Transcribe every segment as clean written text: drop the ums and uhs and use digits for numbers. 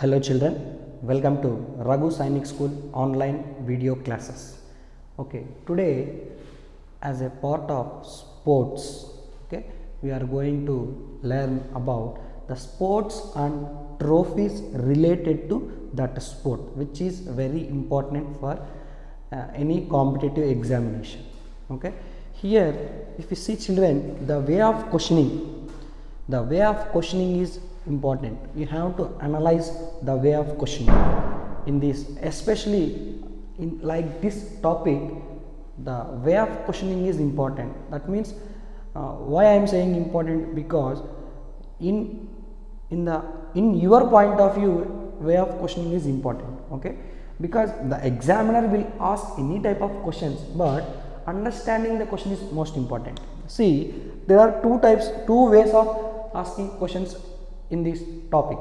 Hello children, welcome to Raghu Sainik School online video classes. Okay, today as a part of sports, okay, we are going to learn about the sports and trophies related to that sport, which is very important for any competitive examination. Okay, here if you see children, the way of questioning is important. You have to analyze the way of questioning in this, especially in like this topic. The way of questioning is important. That means why I am saying important, because in your point of view, way of questioning is important. Okay, because the examiner will ask any type of questions, but understanding the question is most important. See, there are two ways of asking questions in this topic.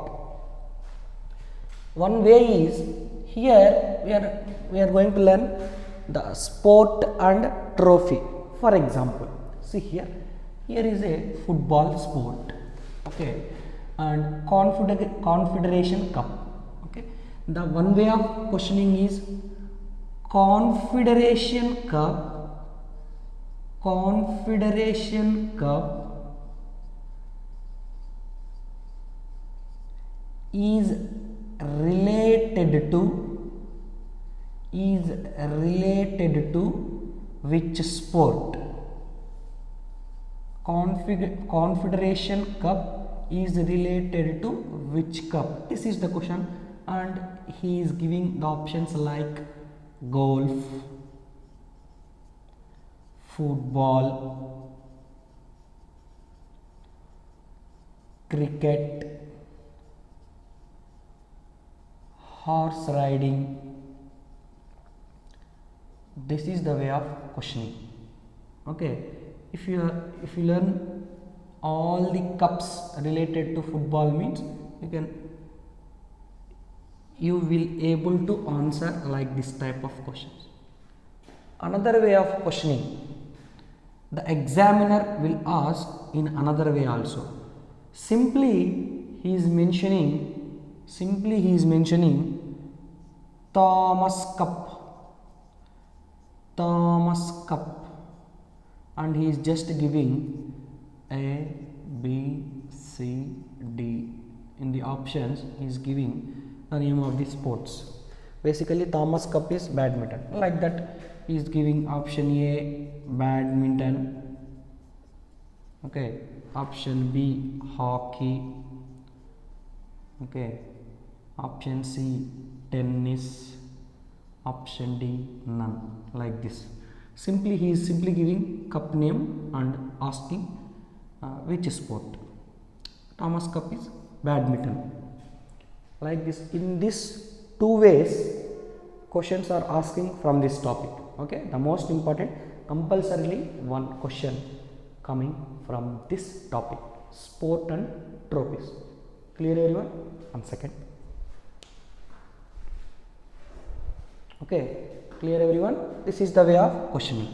One way is, here we are going to learn the sport and trophy. For example, see here is a football sport, okay, and confederation cup. Okay, the one way of questioning is confederation cup is related to which sport? Confederation Cup is related to which cup? This is the question, and he is giving the options like golf, football, cricket, horse riding. This is the way of questioning. Okay, if you learn all the cups related to football, means you will able to answer like this type of questions. Another way of questioning, the examiner will ask in another way also. Simply he is mentioning Thomas Cup, and he is just giving A, B, C, D. In the options he is giving the name of the sports. Basically Thomas Cup is badminton, like that he is giving option A badminton, okay, option B hockey, okay, option C tennis, option D none, like this. He is simply giving cup name and asking which sport. Thomas Cup is badminton, like this. In this two ways questions are asking from this topic. Okay, the most important, compulsorily one question coming from this topic, sport and trophies. Clear everyone? 1 second. Okay, clear everyone? This is the way of questioning.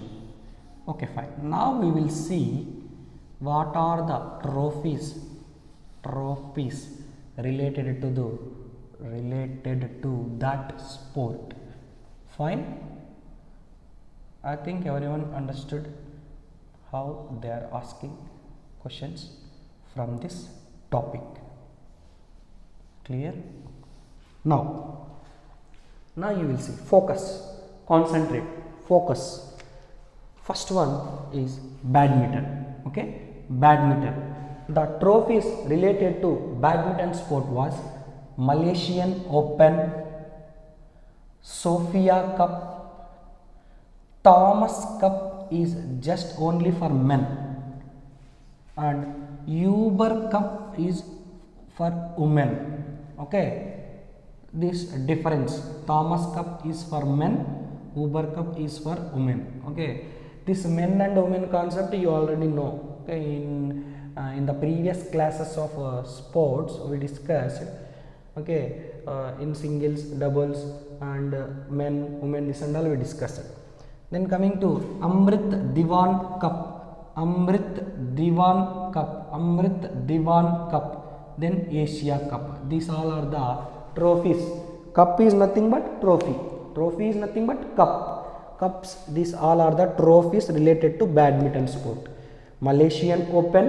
Okay, fine. Now we will see what are the trophies related to that sport. Fine. I think everyone understood how they are asking questions from this topic. Clear? Now you will see, focus, concentrate, focus. First one is badminton. Okay, badminton. The trophies related to badminton sport was Malaysian Open, Sophia Cup, Thomas Cup is just only for men, and Uber Cup is for women. Okay, this difference, Thomas Cup is for men, Uber Cup is for women. Okay, this men and women concept you already know. Okay, in the previous classes of sports we discussed. Okay, in singles, doubles, and men, women, this and all we discussed. Then coming to Amrit Diwan Cup, then Asia Cup. These all are the trophies. Cup is nothing but trophy. Trophy is nothing but cup. Cups, these all are the trophies related to badminton sport. Malaysian Open,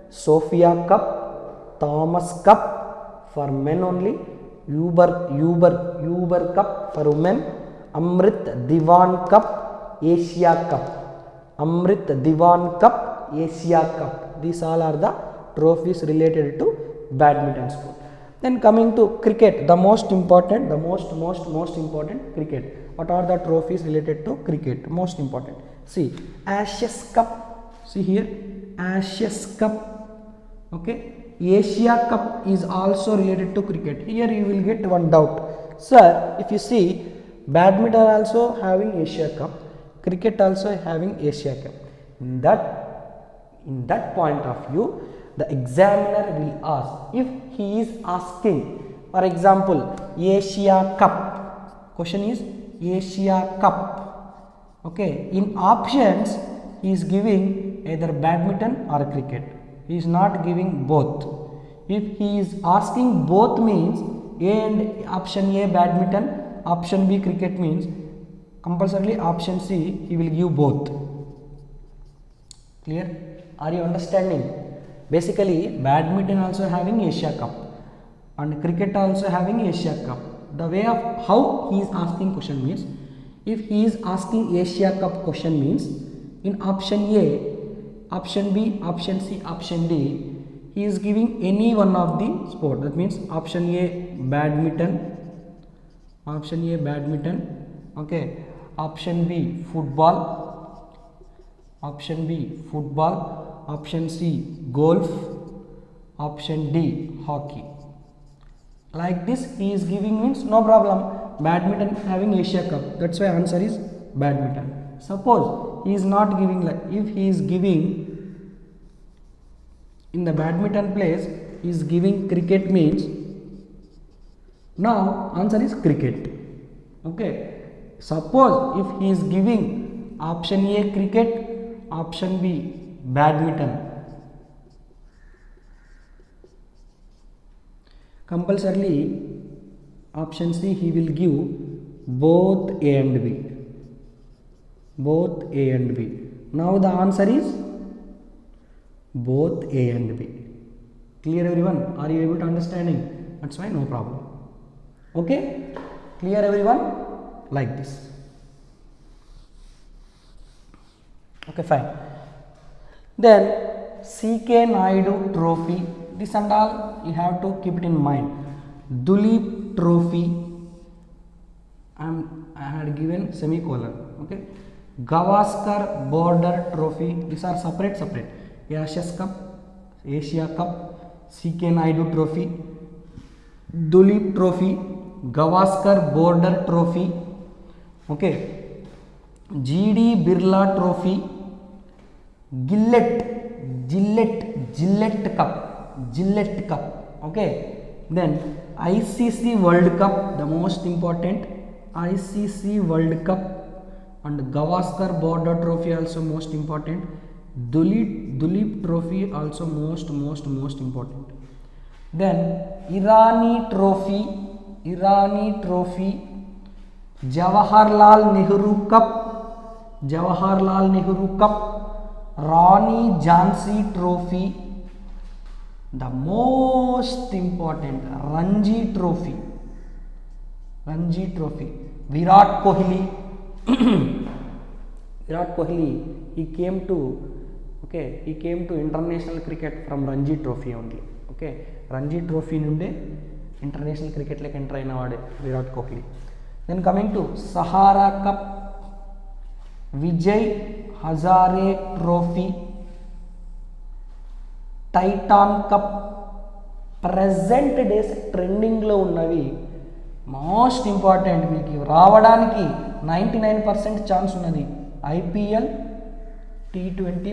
Sophia Cup, Thomas Cup for men only, Uber Cup for women, Amrit Diwan Cup, Asia Cup. Amrit Diwan Cup, Asia Cup. These all are the trophies related to badminton sport. Then coming to cricket, the most important cricket. What are the trophies related to cricket? Most important. See, Ashes Cup. See here, Ashes Cup. Okay, Asia Cup is also related to cricket. Here you will get one doubt, sir. If you see, badminton also having Asia Cup, cricket also having Asia Cup. In that point of view, the examiner will ask, if he is asking, for example, Asia Cup, question is Asia Cup. Okay, in options he is giving either badminton or cricket. He is not giving both. If he is asking both means A and option A badminton, option B cricket means compulsorily option C he will give both. Clear? Are you understanding? Basically, badminton also having Asia Cup and cricket also having Asia Cup. The way of how he is asking question means, if he is asking Asia Cup question means, in option A, option B, option C, option D, he is giving any one of the sport. That means option A badminton, okay, option B football, option C golf, option D hockey. Like this he is giving means no problem, badminton having Asia Cup, that's why answer is badminton. Suppose he is not giving, like if he is giving in the badminton place he is giving cricket means now answer is cricket. Okay, suppose if he is giving option A cricket, option B badminton, compulsorily option C he will give both A and B. Now the answer is both A and B. Clear everyone? Are you able to understanding? That's why no problem. Okay, clear everyone? Like this. Okay, fine. Then CK Naidu Trophy, this and all you have to keep it in mind. Duleep Trophy, I had given semicolon. Okay, Gavaskar Border Trophy, these are separate. Ashes Cup, Asia Cup, CK Naidu Trophy, Duleep Trophy, Gavaskar Border Trophy. Okay, GD Birla Trophy, Gillette Cup. Okay, then ICC World Cup, the most important, ICC World Cup, and Gavaskar Border Trophy also most important, Duleep Trophy also most important. Then Irani Trophy, Jawaharlal Nehru Cup, Rani Jhansi Trophy, the most important Ranji Trophy, Virat Kohli, he came to international cricket from Ranji Trophy only. Okay, Ranji Trophy nunde international cricket like enter aina vade Virat Kohli. Then coming to Sahara Cup, Vijay Hazare Trophy, Titan Cup, present days trending lo unnavi most important meeku రావడానికి 99% chance ఉన్నది IPL T20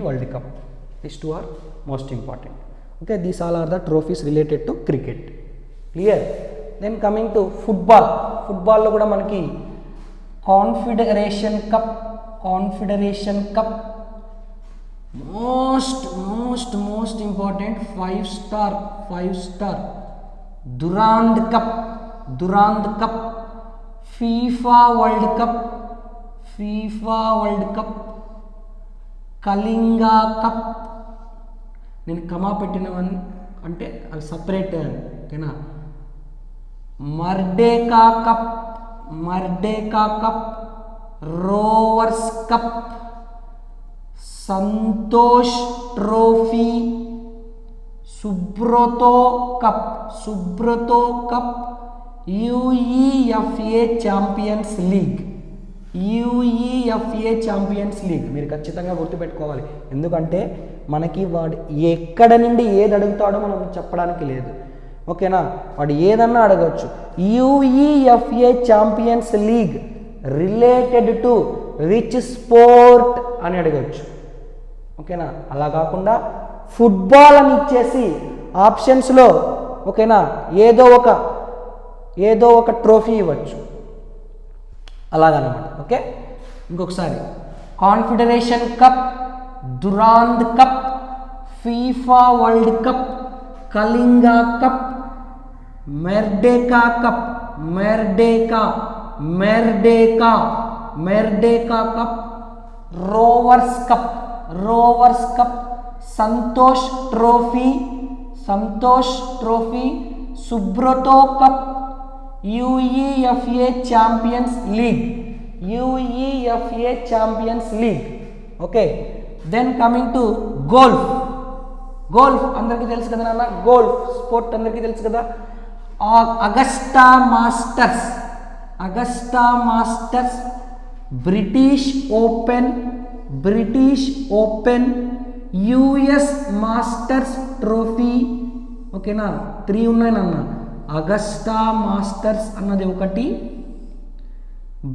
World Cup. These two are most important. Okay, these all are the trophies related to cricket. Clear? Then coming to football lo kuda manaki Confederation Cup, most important, 5 star Durand Cup, FIFA World Cup, Kalinga Cup. నేను కమా పెట్టినవన్నీ అంటే అవి separate ఓకేనా. Merdeka Cup, Rovers Cup, Santosh trophy, Subroto Cup, UEFA Champions League. మీరు ఖచ్చితంగా గుర్తుపెట్టుకోవాలి, ఎందుకంటే మనకి వాడు ఎక్కడ నుండి ఏది అడుగుతాడో మనం చెప్పడానికి లేదు, ఓకేనా. వాడు ఏదన్నా అడగవచ్చు. UEFA Champions league related to which sport అని అడగవచ్చు, ఓకేనా. అలా కాకుండా ఫుట్బాల్ అని ఇచ్చేసి ఆప్షన్స్లో ఓకేనా ఏదో ఒక ట్రోఫీ ఇవ్వచ్చు, అలాగనమాట. ఓకే, ఇంకొకసారి Confederation Cup, Durand Cup, FIFA World Cup, Kalinga Cup, Merdeka Cup, Rovers Cup, Santosh trophy, Subroto Cup, UEFA Champions League. Okay, then coming to golf అందరికీ తెలుసు కదా నాన్న, గోల్ఫ్ స్పోర్ట్ అందరికీ తెలుసు కదా. Augusta Masters, British Open, US Masters trophy, ఓకేనా. 3 ఉన్నాయి నాన్న. అగస్టా మాస్టర్స్ అన్నది ఒకటి,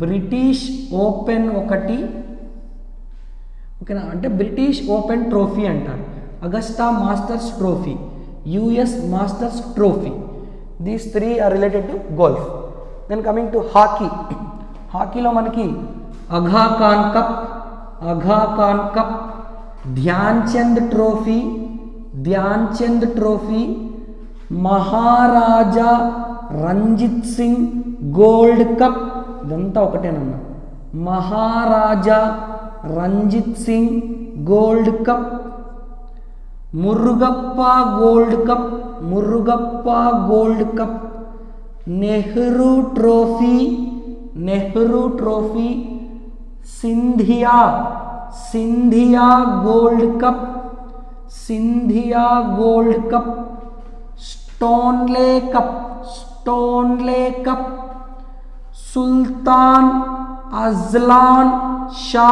బ్రిటిష్ ఓపెన్ ఒకటి, ఓకేనా. అంటే బ్రిటిష్ ఓపెన్ ట్రోఫీ అంటారు, Augusta Masters trophy, US Masters trophy. These 3 are related to golf. Then coming to హాకీలో మనకి Aga Khan cup, Dhyan Chand trophy, Maharaja Ranjit Singh gold cup, ఇదంతా ఒకటేనన్నా. Maharaja Ranjit Singh gold cup, Murugappa gold cup, Nehru trophy, Scindia gold cup, Stanley cup, Sultan Azlan Shah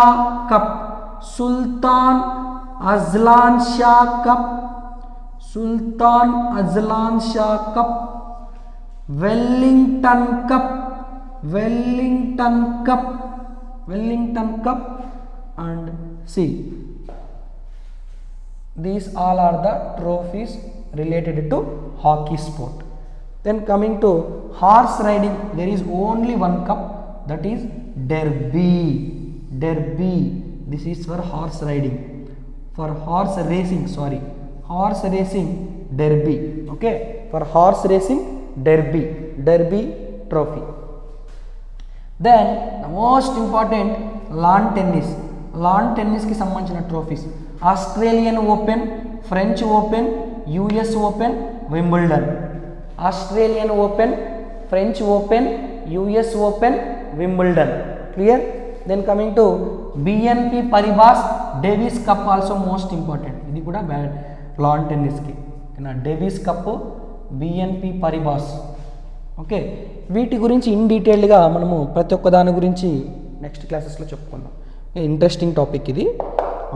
cup, Wellington cup, and see, these all are the trophies related to hockey sport. Then coming to horse riding, there is only one cup, that is derby. This is for horse riding, for horse racing derby. Okay, for horse racing derby trophy. Then the most important, lawn tennis కి సంబంధించిన trophies, Australian Open, French Open, US Open, Wimbledon. Australian Open, French Open, US Open, Wimbledon. Clear? Then coming to BNP Paribas Davis Cup, also most important. ఇది కూడా lawn టెన్నిస్కి Davis Cup, BNP Paribas. Okay, వీటి గురించి in డీటెయిల్డ్గా మనము ప్రతి ఒక్క దాని గురించి నెక్స్ట్ క్లాసెస్లో చెప్పుకుందాం. ఇంట్రెస్టింగ్ టాపిక్ ఇది.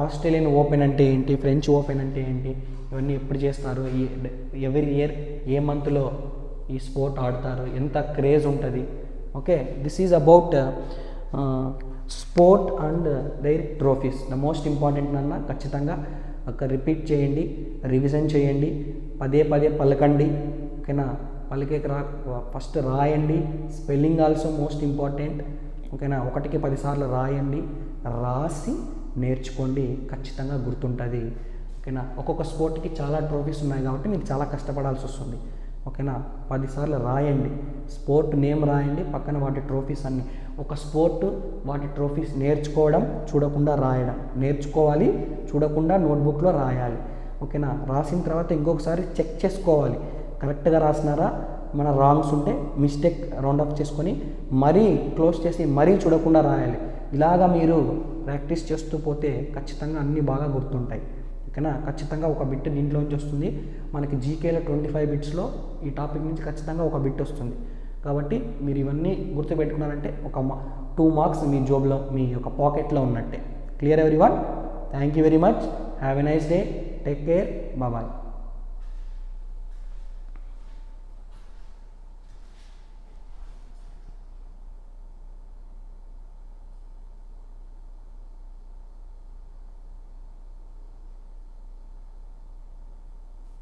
ఆస్ట్రేలియన్ ఓపెన్ అంటే ఏంటి, ఫ్రెంచ్ ఓపెన్ అంటే ఏంటి, ఇవన్నీ ఎప్పుడు చేస్తారు, ఎవరీ ఇయర్ ఏ మంత్లో ఈ స్పోర్ట్ ఆడతారు, ఎంత క్రేజ్ ఉంటుంది. Okay, this is about sport and their trophies. The most important అన్న ఖచ్చితంగా అక్కడ రిపీట్ చేయండి, రివిజన్ చేయండి, పదే పలకండి. ఓకేనా, పలికే ఫస్ట్ రాయండి. Spelling also most important. ఓకేనా, 1కి 10 సార్లు రాయండి. రాసి నేర్చుకోండి, ఖచ్చితంగా గుర్తుంటుంది. ఓకేనా. ఒక్కొక్క స్పోర్ట్కి చాలా ట్రోఫీస్ ఉన్నాయి కాబట్టి మీకు చాలా కష్టపడాల్సి వస్తుంది. ఓకేనా. 10 సార్లు రాయండి, స్పోర్ట్ నేమ్ రాయండి, పక్కన వాటి ట్రోఫీస్ అన్నీ. ఒక స్పోర్ట్ వాటి ట్రోఫీస్ నేర్చుకోవడం, చూడకుండా రాయడం. నేర్చుకోవాలి, చూడకుండా నోట్బుక్లో రాయాలి. ఓకేనా. రాసిన తర్వాత ఇంకొకసారి చెక్ చేసుకోవాలి, కరెక్ట్గా రాసినారా, మన రాంగ్స్ ఉంటే మిస్టేక్ రౌండ్ అప్ చేసుకొని మరీ క్లోజ్ చేసి మరీ చూడకుండా రాయాలి. ఇలాగా మీరు ప్రాక్టీస్ చేస్తూ పోతే ఖచ్చితంగా అన్నీ బాగా గుర్తుంటాయి. ఓకేనా. ఖచ్చితంగా ఒక బిట్ దీంట్లోంచి వస్తుంది. మనకి జీకేలో 25 బిట్స్లో ఈ టాపిక్ నుంచి ఖచ్చితంగా ఒక బిట్ వస్తుంది. కాబట్టి మీరు ఇవన్నీ గుర్తుపెట్టుకున్నారంటే ఒక 2 మార్క్స్ మీ జోబ్లో, మీ యొక్క పాకెట్లో ఉన్నట్టే. Clear everyone? Thank you very much. Have a nice day. Take care. Bye.